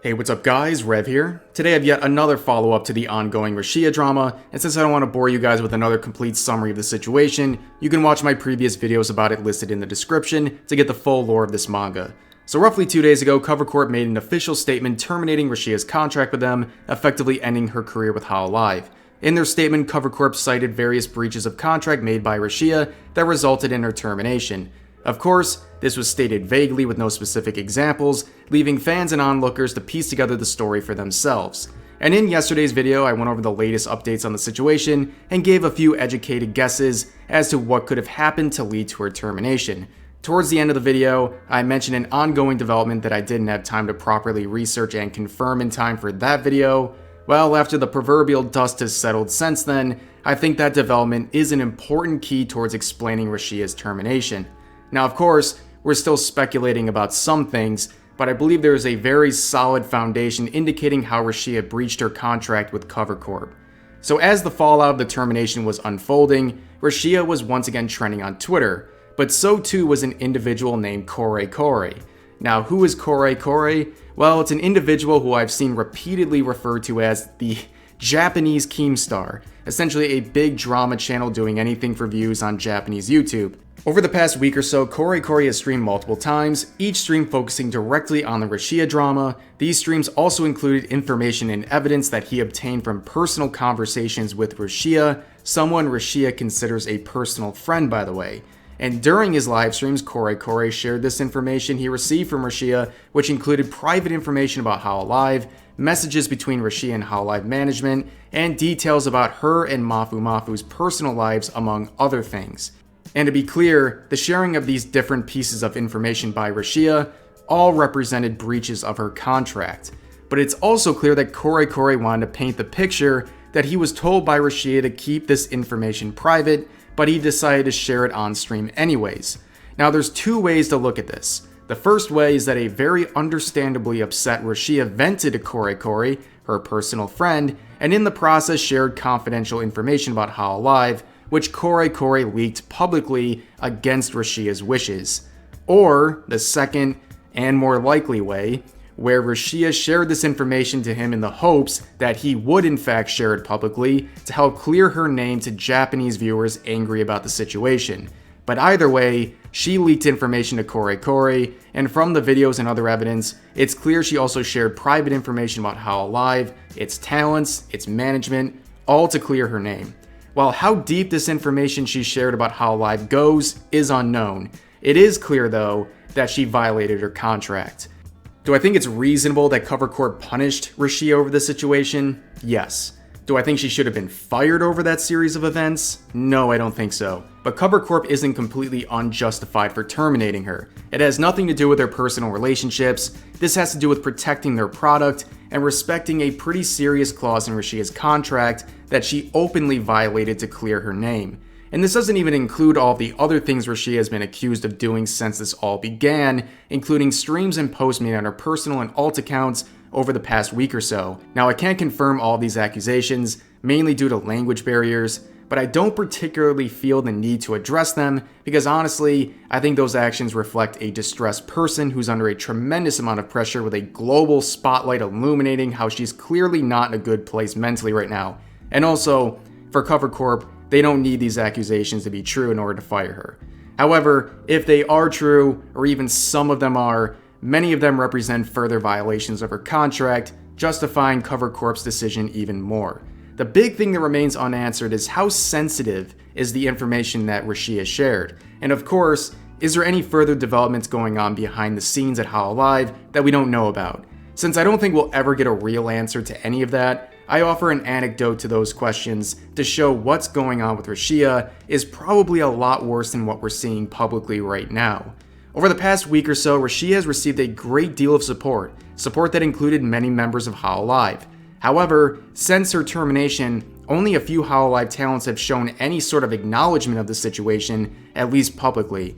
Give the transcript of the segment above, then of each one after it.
Hey, what's up guys, Rev here. Today I have yet another follow-up to the ongoing Rushia drama, and since I don't want to bore you guys with another complete summary of the situation, you can watch my previous videos about it listed in the description to get the full lore of this manga. So roughly 2 days ago, Corp made an official statement terminating Rushia's contract with them, effectively ending her career with Hololive. In their statement, Corp cited various breaches of contract made by Rushia that resulted in her termination. Of course, this was stated vaguely with no specific examples, leaving fans and onlookers to piece together the story for themselves. And in yesterday's video, I went over the latest updates on the situation and gave a few educated guesses as to what could have happened to lead to her termination. Towards the end of the video, I mentioned an ongoing development that I didn't have time to properly research and confirm in time for that video. Well, after the proverbial dust has settled since then, I think that development is an important key towards explaining Rushia's termination. Now, of course, we're still speculating about some things, but I believe there is a very solid foundation indicating how Rushia breached her contract with Corp. So as the fallout of the termination was unfolding, Rushia was once again trending on Twitter, but so too was an individual named korekore. Now, who is korekore? Well, it's an individual who I've seen repeatedly referred to as the Japanese Keemstar, essentially a big drama channel doing anything for views on Japanese YouTube. Over the past week or so, korekore has streamed multiple times, each stream focusing directly on the Rushia drama. These streams also included information and evidence that he obtained from personal conversations with Rushia, someone Rushia considers a personal friend, by the way. And during his live streams, korekore shared this information he received from Rushia, which included private information about Hololive, messages between Rushia and Hololive management, and details about her and Mafu's personal lives, among other things. And to be clear, the sharing of these different pieces of information by Rushia all represented breaches of her contract. But it's also clear that korekore wanted to paint the picture that he was told by Rushia to keep this information private, but he decided to share it on stream anyways. Now there's two ways to look at this. The first way is that a very understandably upset Rushia vented to korekore, her personal friend, and in the process shared confidential information about Hololive, which korekore leaked publicly against Rushia's wishes. Or the second and more likely way, where Rushia shared this information to him in the hopes that he would in fact share it publicly to help clear her name to Japanese viewers angry about the situation. But either way, she leaked information to korekore, and from the videos and other evidence, it's clear she also shared private information about Hololive, its talents, its management, all to clear her name. While how deep this information she shared about Hololive goes is unknown, it is clear though that she violated her contract. Do I think it's reasonable that Corp punished Rushia over this situation? Yes. Do I think she should have been fired over that series of events? No, I don't think so. But Corp isn't completely unjustified for terminating her. It has nothing to do with their personal relationships. This has to do with protecting their product and respecting a pretty serious clause in Rushia's contract that she openly violated to clear her name. And this doesn't even include all the other things Rushia has been accused of doing since this all began, including streams and posts made on her personal and alt accounts over the past week or so. Now, I can't confirm all of these accusations, mainly due to language barriers, but I don't particularly feel the need to address them because honestly, I think those actions reflect a distressed person who's under a tremendous amount of pressure with a global spotlight illuminating how she's clearly not in a good place mentally right now. And also, for Corp, they don't need these accusations to be true in order to fire her. However, if they are true, or even some of them are, many of them represent further violations of her contract, justifying Corp's decision even more. The big thing that remains unanswered is how sensitive is the information that Rushia shared? And of course, is there any further developments going on behind the scenes at Hololive that we don't know about? Since I don't think we'll ever get a real answer to any of that, I offer an anecdote to those questions to show what's going on with Rushia is probably a lot worse than what we're seeing publicly right now. Over the past week or so, Rushia has received a great deal of support that included many members of Hololive. However, since her termination, only a few Hololive talents have shown any sort of acknowledgement of the situation, at least publicly.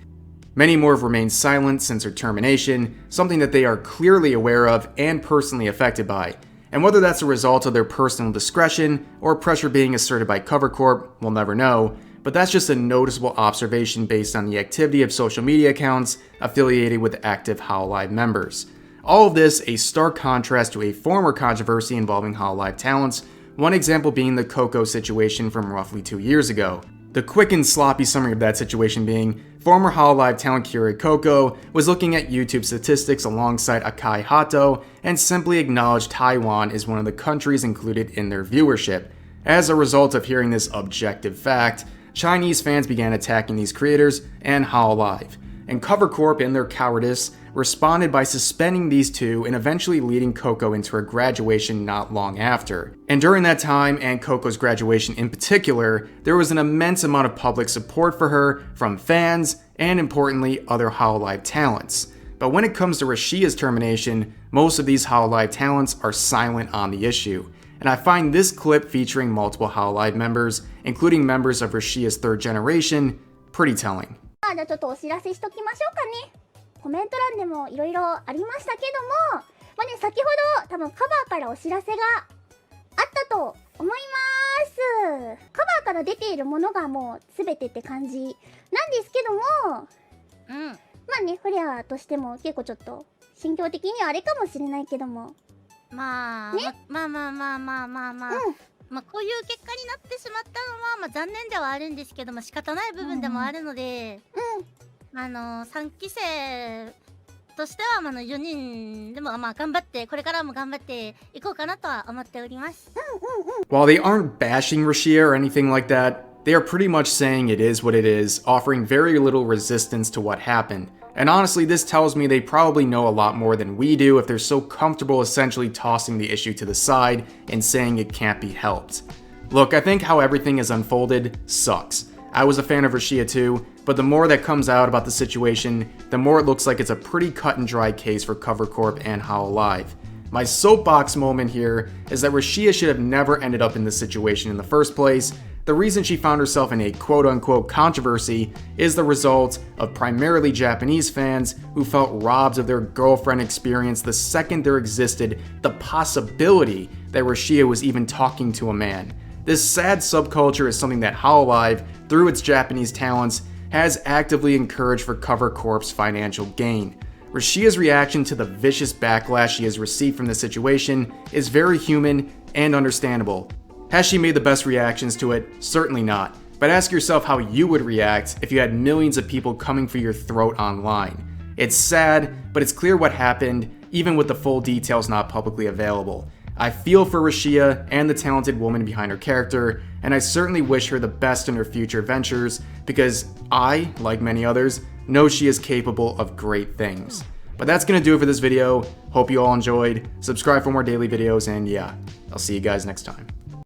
Many more have remained silent since her termination, something that they are clearly aware of and personally affected by. And whether that's a result of their personal discretion or pressure being asserted by Corp, we'll never know, but that's just a noticeable observation based on the activity of social media accounts affiliated with active Hololive members. All of this a stark contrast to a former controversy involving Hololive talents, one example being the Coco situation from roughly 2 years ago. The quick and sloppy summary of that situation being, former Hololive talent curator Coco was looking at YouTube statistics alongside Akai Hato and simply acknowledged Taiwan is one of the countries included in their viewership. As a result of hearing this objective fact, Chinese fans began attacking these creators and Hololive, and Corp in their cowardice responded by suspending these two and eventually leading Coco into her graduation not long after. And during that time, and Coco's graduation in particular, there was an immense amount of public support for her from fans and, importantly, other Hololive talents. But when it comes to Rushia's termination, most of these Hololive talents are silent on the issue. And I find this clip featuring multiple Hololive members, including members of Rushia's third generation, pretty telling. じゃあちょっとお知らせしときましょうかね。コメント欄でもいろいろありましたけども、先ほど多分カバーからお知らせがあったと思います。カバーから出ているものがもう全てって感じなんですけども、フレアとしても結構ちょっと心境的にはあれかもしれないけども、こういう結果になってしまったのは、残念ではあるんですけども、仕方ない部分でもあるので、3期生としては、4人でも頑張って、これからも頑張っていこうかなとは思っております。While they aren't bashing Rushia or anything like that, they are pretty much saying it is what it is, offering very little resistance to what happened. And honestly, this tells me they probably know a lot more than we do if they're so comfortable essentially tossing the issue to the side and saying it can't be helped. Look, I think how everything has unfolded sucks. I was a fan of Rushia too, but the more that comes out about the situation, the more it looks like it's a pretty cut and dry case for Corp and Hololive. My soapbox moment here is that Rushia should have never ended up in this situation in the first place. The reason she found herself in a quote-unquote controversy is the result of primarily Japanese fans who felt robbed of their girlfriend experience the second there existed the possibility that Rushia was even talking to a man. This sad subculture is something that Hololive, through its Japanese talents, has actively encouraged for Corp's financial gain. Rushia's reaction to the vicious backlash she has received from the situation is very human and understandable. Has she made the best reactions to it? Certainly not. But ask yourself how you would react if you had millions of people coming for your throat online. It's sad, but it's clear what happened, even with the full details not publicly available. I feel for Rushia and the talented woman behind her character, and I certainly wish her the best in her future ventures, because I, like many others, know she is capable of great things. But that's gonna do it for this video. Hope you all enjoyed. Subscribe for more daily videos, and yeah, I'll see you guys next time.